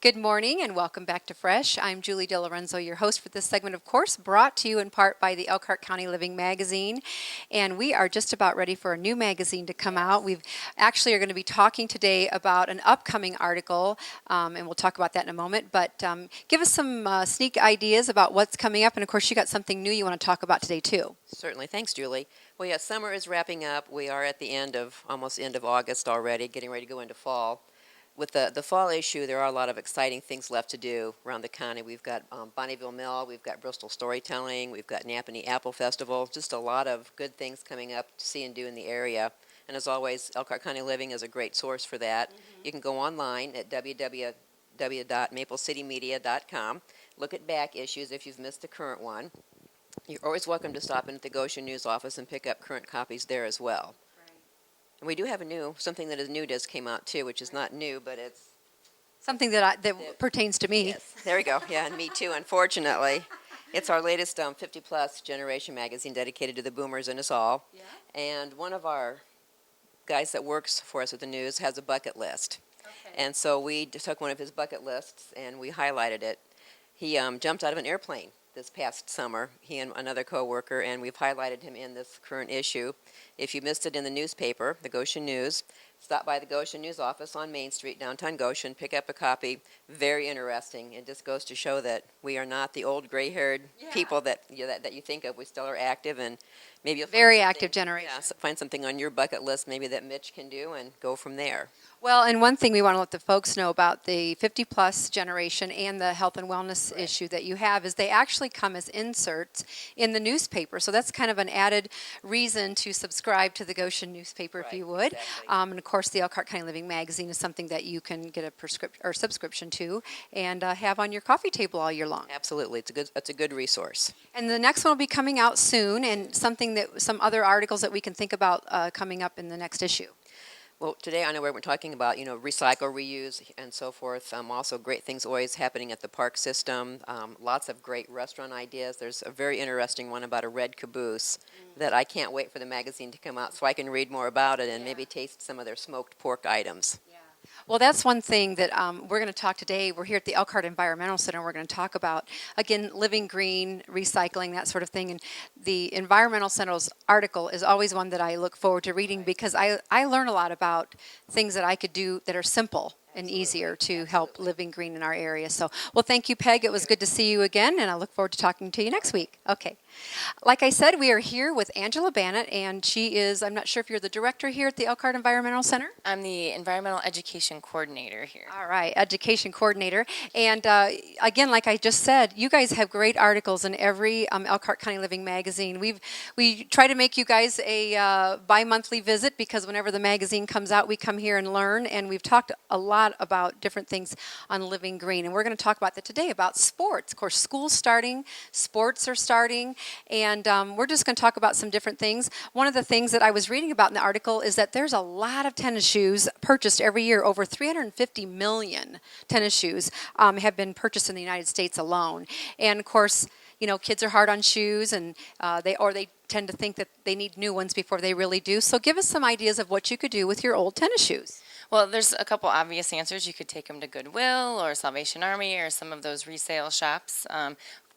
Good morning and welcome back to Fresh. I'm Julie Dilorenzo, your host for this segment, of course, brought to you in part by the Elkhart County Living Magazine. And we are just about ready for a new magazine to come out. We've actually are going to be talking today about an upcoming article, and we'll talk about that in a moment. But give us some sneak ideas about what's coming up. And of course, you got something new you want to talk about today, too. Certainly. Thanks, Julie. Well, yeah, summer is wrapping up. We are at the almost end of August already, getting ready to go into fall. With the fall issue, there are a lot of exciting things left to do around the county. We've got Bonneville Mill, we've got Bristol Storytelling, we've got Napanee Apple Festival, just a lot of good things coming up to see and do in the area. And as always, Elkhart County Living is a great source for that. You can go online at www.maplecitymedia.com, look at back issues if you've missed the current one. You're always welcome to stop in at the Goshen News office and pick up current copies there as well. And we do have something that is new just came out too, which is not new, but it's Something that pertains to me. yes. There we go. Yeah, and me too, unfortunately. It's our latest 50-plus generation magazine dedicated to the boomers and us all. Yeah. And one of our guys that works for us at the news has a bucket list. Okay. And so we took one of his bucket lists and we highlighted it. He jumped out of an airplane this past summer, he and another coworker, and we've highlighted him in this current issue. If you missed it in the newspaper, the Goshen News, stop by the Goshen News office on Main Street, downtown Goshen, pick up a copy. Very interesting. It just goes to show that we are not the old gray-haired people that you think of. We still are active, and maybe you'll find Very active generation. Yeah, find something on your bucket list maybe that Mitch can do and go from there. Well, and one thing we want to let the folks know about the 50-plus generation and the health and wellness issue that you have is they actually come as inserts in the newspaper. So that's kind of an added reason to subscribe to the Goshen newspaper, if you would. Exactly. And of course, the Elkhart County Living Magazine is something that you can get a subscription to and have on your coffee table all year long. Absolutely. It's a good resource. And the next one will be coming out soon, and some other articles that we can think about coming up in the next issue. Well, today I know we're talking about, recycle, reuse, and so forth. Also great things always happening at the park system. Lots of great restaurant ideas. There's a very interesting one about a red caboose that I can't wait for the magazine to come out so I can read more about it and maybe taste some of their smoked pork items. Well, that's one thing that we're going to talk today. We're here at the Elkhart Environmental Center. We're going to talk about, again, living green, recycling, that sort of thing. And the Environmental Center's article is always one that I look forward to reading because I learn a lot about things that I could do that are simple and easier to help living green in our area. So, well, thank you, Peg. It was good to see you again, and I look forward to talking to you next week. Okay. Like I said, we are here with Angela Bannett, and she is, I'm not sure if you're the director here at the Elkhart Environmental Center? I'm the Environmental Education Coordinator here. All right, Education Coordinator. And again, like I just said, you guys have great articles in every Elkhart County Living Magazine. We try to make you guys a bi-monthly visit because whenever the magazine comes out, we come here and learn, and we've talked a lot about different things on living green. And we're going to talk about that today, about sports. Of course, school's starting, sports are starting, and we're just going to talk about some different things. One of the things that I was reading about in the article is that there's a lot of tennis shoes purchased every year. Over 350 million tennis shoes have been purchased in the United States alone. And of course, kids are hard on shoes, and they tend to think that they need new ones before they really do. So give us some ideas of what you could do with your old tennis shoes. Well, there's a couple obvious answers. You could take them to Goodwill or Salvation Army or some of those resale shops.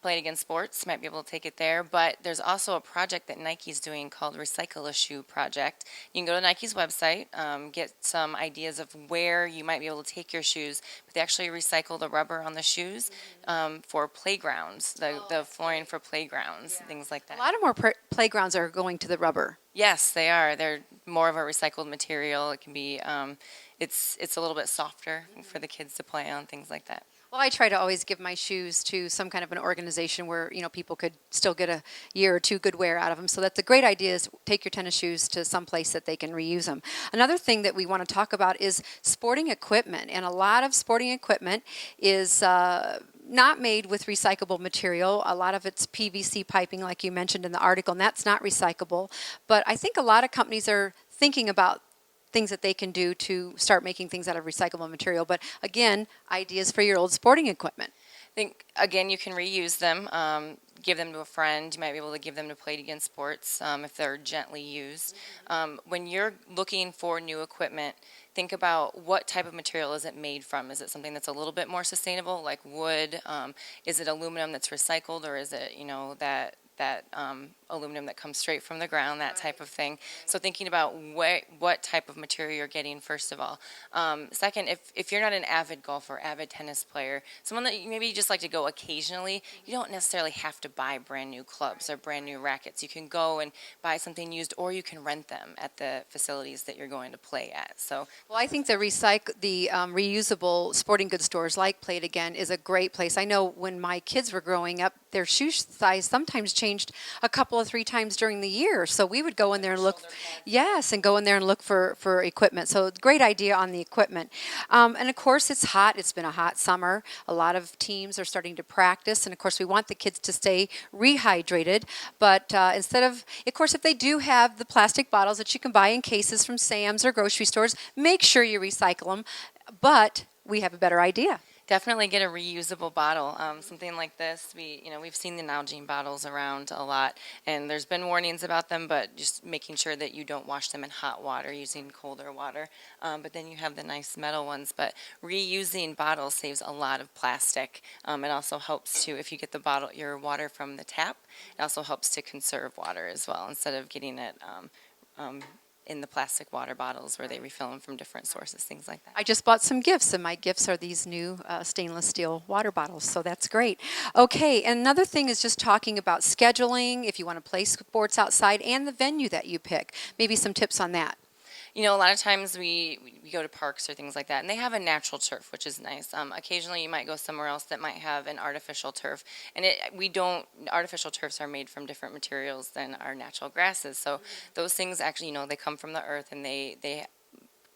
Play It Again Sports, might be able to take it there. But there's also a project that Nike's doing called Recycle a Shoe Project. You can go to Nike's website, get some ideas of where you might be able to take your shoes. But they actually recycle the rubber on the shoes for playgrounds, the flooring for playgrounds, things like that. A lot of more playgrounds are going to the rubber. Yes, they are. They're more of a recycled material. It can be, it's a little bit softer for the kids to play on, things like that. Well, I try to always give my shoes to some kind of an organization where, people could still get a year or two good wear out of them. So that's a great idea, is take your tennis shoes to some place that they can reuse them. Another thing that we want to talk about is sporting equipment. And a lot of sporting equipment is not made with recyclable material. A lot of it's PVC piping, like you mentioned in the article, and that's not recyclable. But I think a lot of companies are thinking about things that they can do to start making things out of recyclable material. But again, ideas for your old sporting equipment. I think, again, you can reuse them, give them to a friend. You might be able to give them to Play It Again Sports if they're gently used. When you're looking for new equipment, think about what type of material is it made from. Is it something that's a little bit more sustainable, like wood? Is it aluminum that's recycled, or is it, that aluminum that comes straight from the ground, that type of thing. So thinking about what type of material you're getting, first of all. Second, if you're not an avid golfer, avid tennis player, someone that maybe you just like to go occasionally, you don't necessarily have to buy brand new clubs or brand new rackets. You can go and buy something used, or you can rent them at the facilities that you're going to play at. So, Well, I think the reusable sporting goods stores like Play It Again is a great place. I know when my kids were growing up, their shoe size sometimes changed a couple of 3 times during the year. So we would go in there and look, yes, and go in there and look for equipment. So great idea on the equipment. And of course, it's hot. It's been a hot summer. A lot of teams are starting to practice, and of course, we want the kids to stay rehydrated. But instead of course, if they do have the plastic bottles that you can buy in cases from Sam's or grocery stores, make sure you recycle them. But we have a better idea. definitely get a reusable bottle. Something like this, we've seen the Nalgene bottles around a lot, and there's been warnings about them, but just making sure that you don't wash them in hot water, using colder water. But then you have the nice metal ones. But reusing bottles saves a lot of plastic. It also helps to, if you get your water from the tap, it also helps to conserve water as well, instead of getting it in the plastic water bottles where they refill them from different sources, things like that. I just bought some gifts, and my gifts are these new stainless steel water bottles, so that's great. Okay, and another thing is just talking about scheduling, if you want to play sports outside, and the venue that you pick. Maybe some tips on that. A lot of times we go to parks or things like that, and they have a natural turf, which is nice. Occasionally you might go somewhere else that might have an artificial turf, and artificial turfs are made from different materials than our natural grasses. So those things actually, they come from the earth, and they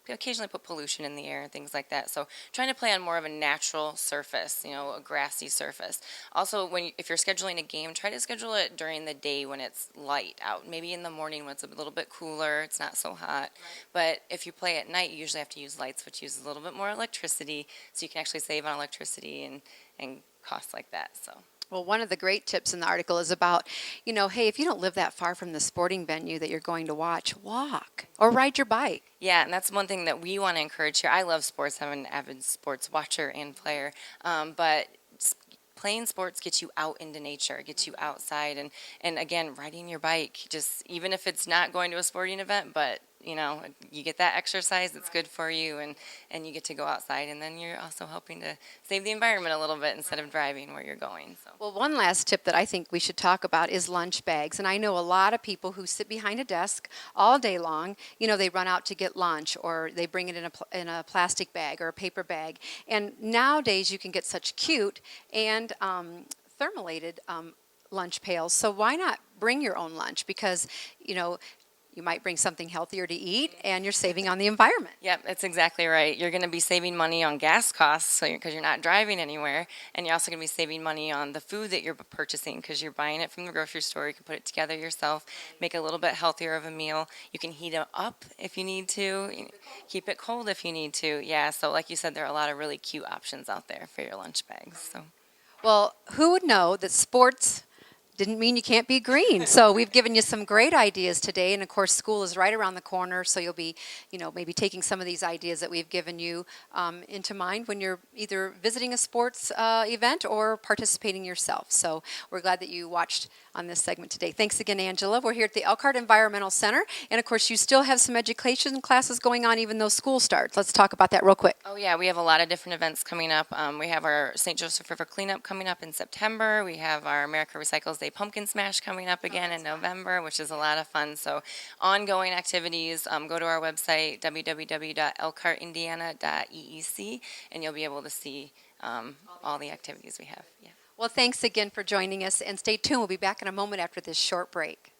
occasionally put pollution in the air and things like that. So trying to play on more of a natural surface, a grassy surface. Also, if you're scheduling a game, try to schedule it during the day when it's light out. Maybe in the morning when it's a little bit cooler, it's not so hot. Right. But if you play at night, you usually have to use lights, which uses a little bit more electricity, so you can actually save on electricity and costs like that. So. Well, one of the great tips in the article is about, hey, if you don't live that far from the sporting venue that you're going to watch, walk or ride your bike. Yeah, and that's one thing that we want to encourage here. I love sports. I'm an avid sports watcher and player, but playing sports gets you out into nature, gets you outside, and again, riding your bike, just even if it's not going to a sporting event, but you get that exercise, it's good for you, and you get to go outside, and then you're also helping to save the environment a little bit instead of driving where you're going. So. Well, one last tip that I think we should talk about is lunch bags. And I know a lot of people who sit behind a desk all day long, they run out to get lunch, or they bring it in a plastic bag or a paper bag. And nowadays you can get such cute and thermolated lunch pails. So why not bring your own lunch? Because, you might bring something healthier to eat, and you're saving on the environment. Yep, that's exactly right. You're going to be saving money on gas costs because you're not driving anywhere, and you're also going to be saving money on the food that you're purchasing because you're buying it from the grocery store. You can put it together yourself, make it a little bit healthier of a meal. You can heat it up if you need to, keep it cold if you need to. Yeah, so like you said, there are a lot of really cute options out there for your lunch bags. So. Well, who would know that sports didn't mean you can't be green. So we've given you some great ideas today, and of course school is right around the corner, so you'll be, maybe taking some of these ideas that we've given you into mind when you're either visiting a sports event or participating yourself. So we're glad that you watched on this segment today. Thanks again, Angela. We're here at the Elkhart Environmental Center, and of course you still have some education classes going on even though school starts. Let's talk about that real quick. Oh yeah, we have a lot of different events coming up. We have our St. Joseph River cleanup coming up in September. We have our America Recycles Day Pumpkin Smash coming up again in November, which is a lot of fun. So ongoing activities, go to our website, www.elkhartindiana.eec, and you'll be able to see all the activities we have. Yeah. Well, thanks again for joining us, and stay tuned. We'll be back in a moment after this short break.